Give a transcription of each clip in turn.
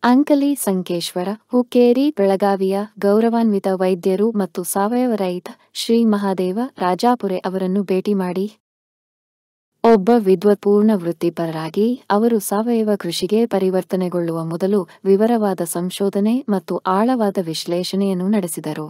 ಅಂಕಲಿ ಸಂಕೇಶ್ವರ, ಹುಕ್ಕೇರಿ, ಬೆಳಗಾವಿಯ ಗೌರವಾನ್ವಿತ ವೈದ್ಯರು ಮತ್ತು ಸಾವಯವ ರೈತ ಶ್ರೀ ಮಹಾದೇವ ರಾಜಾಪುರೆ ಅವರನ್ನು ಭೇಟಿ ಮಾಡಿ ಒಬ್ಬ ವಿದ್ವತ್ಪೂರ್ಣ ವೃತ್ತಿಪರರಾಗಿ ಅವರು ಸಾವಯವ ಕೃಷಿಗೆ ಪರಿವರ್ತನೆಗೊಳ್ಳುವ ಮೊದಲು ವಿವರವಾದ ಸಂಶೋಧನೆ ಮತ್ತು ಆಳವಾದ ವಿಶ್ಲೇಷಣೆಯನ್ನು ನಡೆಸಿದರು.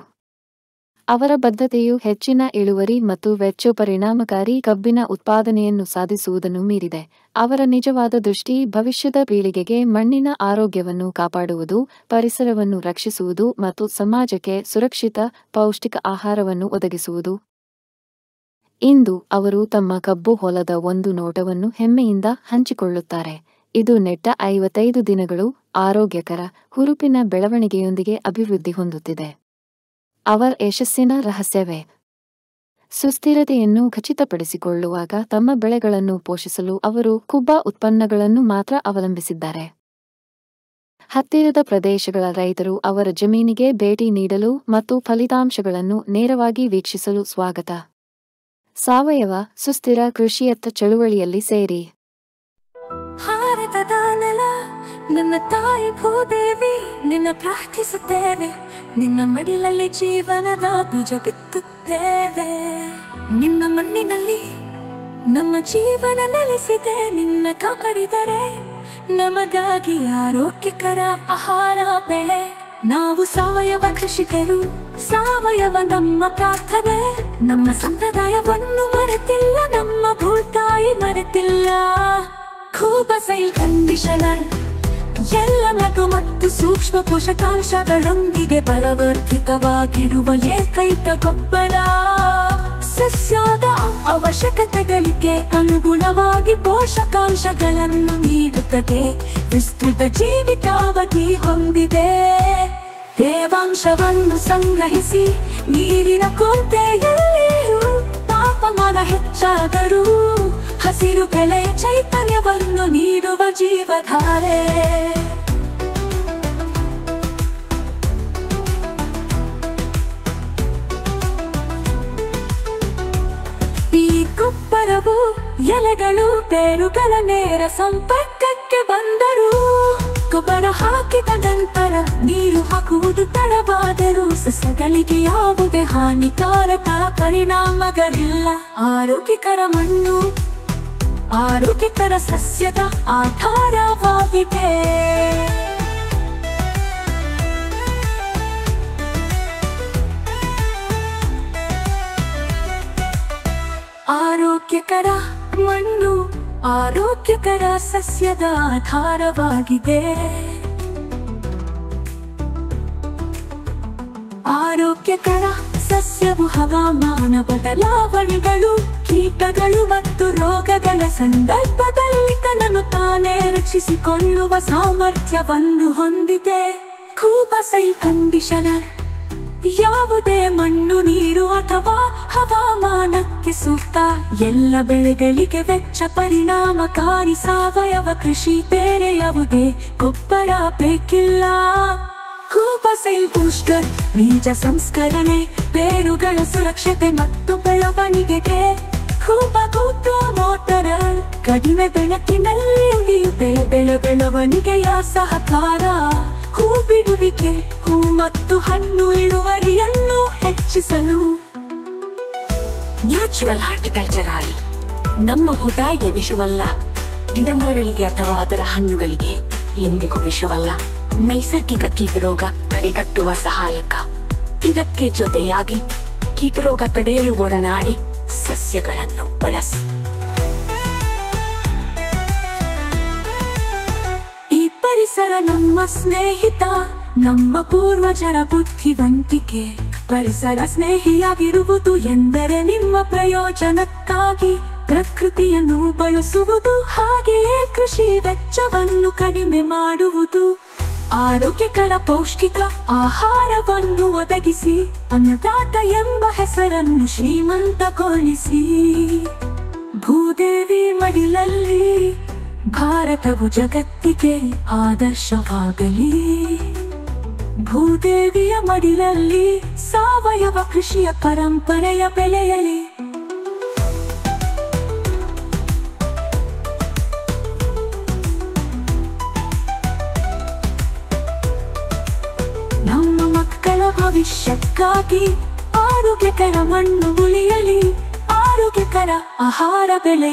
ಅವರ ಬದ್ಧತೆಯು ಹೆಚ್ಚಿನ ಇಳುವರಿ ಮತ್ತು ವೆಚ್ಚ ಪರಿಣಾಮಕಾರಿ ಕಬ್ಬಿನ ಉತ್ಪಾದನೆಯನ್ನು ಸಾಧಿಸುವುದನ್ನು ಮೀರಿದೆ. ಅವರ ನಿಜವಾದ ದೃಷ್ಟಿ ಭವಿಷ್ಯದ ಪೀಳಿಗೆಗೆ ಮಣ್ಣಿನ ಆರೋಗ್ಯವನ್ನು ಕಾಪಾಡುವುದು, ಪರಿಸರವನ್ನು ರಕ್ಷಿಸುವುದು ಮತ್ತು ಸಮಾಜಕ್ಕೆ ಸುರಕ್ಷಿತ, ಪೌಷ್ಟಿಕ ಆಹಾರವನ್ನು ಒದಗಿಸುವುದು. ಇಂದು ಅವರು ತಮ್ಮ ಕಬ್ಬು ಹೊಲದ ಒಂದು ನೋಟವನ್ನು ಹೆಮ್ಮೆಯಿಂದ ಹಂಚಿಕೊಳ್ಳುತ್ತಾರೆ. ಇದು ನೆಟ್ಟ 55 ದಿನಗಳು ಆರೋಗ್ಯಕರ, ಹುರುಪಿನ ಬೆಳವಣಿಗೆಯೊಂದಿಗೆ ಅಭಿವೃದ್ಧಿ ಹೊಂದುತ್ತಿದೆ. ಅವರ ಯಶಸ್ಸಿನ ರಹಸ್ಯವೇ? ಸುಸ್ಥಿರತೆಯನ್ನು ಖಚಿತಪಡಿಸಿಕೊಳ್ಳುವಾಗ ತಮ್ಮ ಬೆಳೆಗಳನ್ನು ಪೋಷಿಸಲು ಅವರು ಕುಬ್ಬ ಉತ್ಪನ್ನಗಳನ್ನು ಮಾತ್ರ ಅವಲಂಬಿಸಿದ್ದಾರೆ. ಹತ್ತಿರದ ಪ್ರದೇಶಗಳ ರೈತರು ಅವರ ಜಮೀನಿಗೆ ಭೇಟಿ ನೀಡಲು ಮತ್ತು ಫಲಿತಾಂಶಗಳನ್ನು ನೇರವಾಗಿ ವೀಕ್ಷಿಸಲು ಸ್ವಾಗತ. ಸಾವಯವ, ಸುಸ್ಥಿರ ಕೃಷಿಯತ್ತ ಚಳುವಳಿಯಲ್ಲಿ ಸೇರಿ. ಭಾರತದ ನೆಲ ನನ್ನ ತಾಯಿ ಭೂದೇವಿ, ನಿನ್ನ ಪ್ರಾರ್ಥಿಸುತ್ತೇವೆ. ನಿನ್ನ ಮಡಿಲಲ್ಲಿ ಜೀವನದ ಬೀಜ ಬಿತ್ತುತ್ತೇವೆ. ನಿನ್ನ ಮಣ್ಣಿನಲ್ಲಿ ನಮ್ಮ ಜೀವನ ನೆಲೆಸಿದೆ. ನಿನ್ನ ಕಾಪಾಡಿದರೆ ನಮಗಾಗಿ ಆರೋಗ್ಯಕರ ಆಹಾರ ಬೆಳೆ. ನಾವು ಸಾವಯವ ಕೃಷಿಕರು, ಸಾವಯವ ನಮ್ಮ ಪ್ರಾರ್ಥನೆ. ನಮ್ಮ ಸಂಪ್ರದಾಯವನ್ನು ಮರೆತಿಲ್ಲ, ನಮ್ಮ ಭೂತಾಯಿ ಮರೆತಿಲ್ಲ. ಖೂಬಸೈಲ್ ಕಂಡೀಷನರ್ ಎಲ್ಲ ನಗು ಮತ್ತು ಸೂಕ್ಷ್ಮ ಪೋಷಕಾಂಶಗಳೊಂದಿಗೆ ಬಲವರ್ಧಿತವಾಗಿರುವ ಏಕೈಕ ಗೊಬ್ಬರ. ಸಸ್ಯದ ಅವಶ್ಯಕತೆಗಳಿಗೆ ಅನುಗುಣವಾಗಿ ಪೋಷಕಾಂಶಗಳನ್ನು ನೀಡುತ್ತದೆ. ವಿಸ್ತೃತ ಜೀವಿತಾವಧಿ ಹೊಂದಿದೆ. ತೇವಾಂಶವನ್ನು ಸಂಗ್ರಹಿಸಿ ನೀರಿನ ಕೊರತೆಯಲ್ಲಿಯೂ ತಾಪಮಾನ ಹೆಚ್ಚಾದರೂ ಹಸಿರು ಬೆಳೆಯ ಚೈತನ್ಯವನ್ನು ನೀಡುವ ಜೀವಧಾರೆ. ಈ ಗೊಬ್ಬರವು ಎಲೆಗಳು ಬೇರುಗಳ ನೇರ ಸಂಪರ್ಕಕ್ಕೆ ಬಂದರೂ ಗೊಬ್ಬರ ಹಾಕಿದ ನಂತರ ನೀರು ಹಾಕುವುದು ತಡವಾದರೂ ಸಸ್ಯಗಳಿಗೆ ಯಾವುದೇ ಹಾನಿಕಾರಕ ಪರಿಣಾಮಗಳಿಲ್ಲ. ಆರೋಗ್ಯಕರ ಮಣ್ಣು ಆರೋಗ್ಯಕರ ಸಸ್ಯದ ಆಧಾರವಾಗಿದೆ. ಆರೋಗ್ಯಕರ ಮಣ್ಣು ಆರೋಗ್ಯಕರ ಸಸ್ಯದ ಆಧಾರವಾಗಿದೆ. ಆರೋಗ್ಯಕರ ಸಸ್ಯವು ಹವಾಮಾನ ಬದಲಾವಣೆಗಳು, ಕೀಟಗಳು ಮತ್ತು ರೋಗಗಳ ಸಂದರ್ಭದಲ್ಲಿ ತನ್ನನ್ನು ತಾನೇ ರಕ್ಷಿಸಿಕೊಳ್ಳುವ ಸಾಮರ್ಥ್ಯವನ್ನು ಹೊಂದಿದೆ. ಖೂಬಸೈಲ್ ಕಂಡೀಷನರ್ ಯಾವುದೇ ಮಣ್ಣು, ನೀರು ಅಥವಾ ಹವಾಮಾನಕ್ಕೆ ಸೂಕ್ತ. ಎಲ್ಲ ಬೆಳೆಗಳಿಗೆ ವೆಚ್ಚ ಪರಿಣಾಮಕಾರಿ ಸಾವಯವ ಕೃಷಿ. ಬೇರೆ ಯಾವುದೇ ಗೊಬ್ಬರ ಬೇಕಿಲ್ಲ. ಖೂಬಸೈಲ್ ಬೂಸ್ಟರ್ ಬೀಜ ಸಂಸ್ಕರಣೆ, ಬೇರುಗಳ ಸುರಕ್ಷತೆ ಮತ್ತು ಬೆಳವಣಿಗೆಗೆ. ಖೂಬ ಮೋಟರ್ ಕಡಿಮೆ ಬೆಳಕಿನಲ್ಲಿ ಉಳಿಯುತ್ತೆ. ಬೆಳವಣಿಗೆಯ ಸಹಕಾರ. ಹೂ ಬಿಡುವಿಕೆ, ಹೂ ಮತ್ತು ಹಣ್ಣು ಇಳುವರಿಯನ್ನು ಹೆಚ್ಚಿಸಲು. ನ್ಯಾಚುರಲ್ ಹಾರ್ಟಿಕಲ್ಚರ್ ಆಯಿಲ್ ನಮ್ಮ ಭೂತಾಯಿಗೆ ವಿಷವಲ್ಲ. ಗಿಡಮರಗಳಿಗೆ ಅಥವಾ ಅದರ ಹಣ್ಣುಗಳಿಗೆ ಎಂದಿಗೂ ವಿಷವಲ್ಲ. ನೈಸರ್ಗಿಕ ಕೀಟರೋಗ ತಡೆಗಟ್ಟುವ ಸಹಾಯಕ. ಇದಕ್ಕೆ ಜೊತೆಯಾಗಿ ಕೀಟರೋಗ ತಡೆಯಲು ಒಡನಾಡಿ ಸಸ್ಯಗಳನ್ನು ಬಳಸಿ. ಈ ಪರಿಸರ ನಮ್ಮ ಸ್ನೇಹಿತ, ನಮ್ಮ ಪೂರ್ವಜರ ಬುದ್ಧಿವಂತಿಕೆ. ಪರಿಸರ ಸ್ನೇಹಿಯಾಗಿರುವುದು ಎಂದರೆ ನಿಮ್ಮ ಪ್ರಯೋಜನಕ್ಕಾಗಿ ಪ್ರಕೃತಿಯನ್ನು ಬಳಸುವುದು, ಹಾಗೆಯೇ ಕೃಷಿ ವೆಚ್ಚವನ್ನು ಕಡಿಮೆ ಮಾಡುವುದು. ಆರೋಗ್ಯಕರ ಪೌಷ್ಟಿಕ ಆಹಾರವನ್ನು ಒದಗಿಸಿ ಅನ್ನದಾತ ಎಂಬ ಹೆಸರನ್ನು ಶ್ರೀಮಂತಗೊಳಿಸಿ. ಭೂದೇವಿ ಮಡಿಲಲ್ಲಿ ಭಾರತವು ಜಗತ್ತಿಗೆ ಆದರ್ಶವಾಗಲಿ. ಭೂದೇವಿಯ ಮಡಿಲಲ್ಲಿ ಸಾವಯವ ಕೃಷಿಯ ಪರಂಪರೆಯ ಬೆಳೆಯಲಿ. ಭವಿಷ್ಯಕ್ಕಾಗಿ ಆರೋಗ್ಯಕರ ಮಣ್ಣು ಉಳಿಯಲಿ, ಆರೋಗ್ಯಕರ ಆಹಾರ ಬೆಳೆ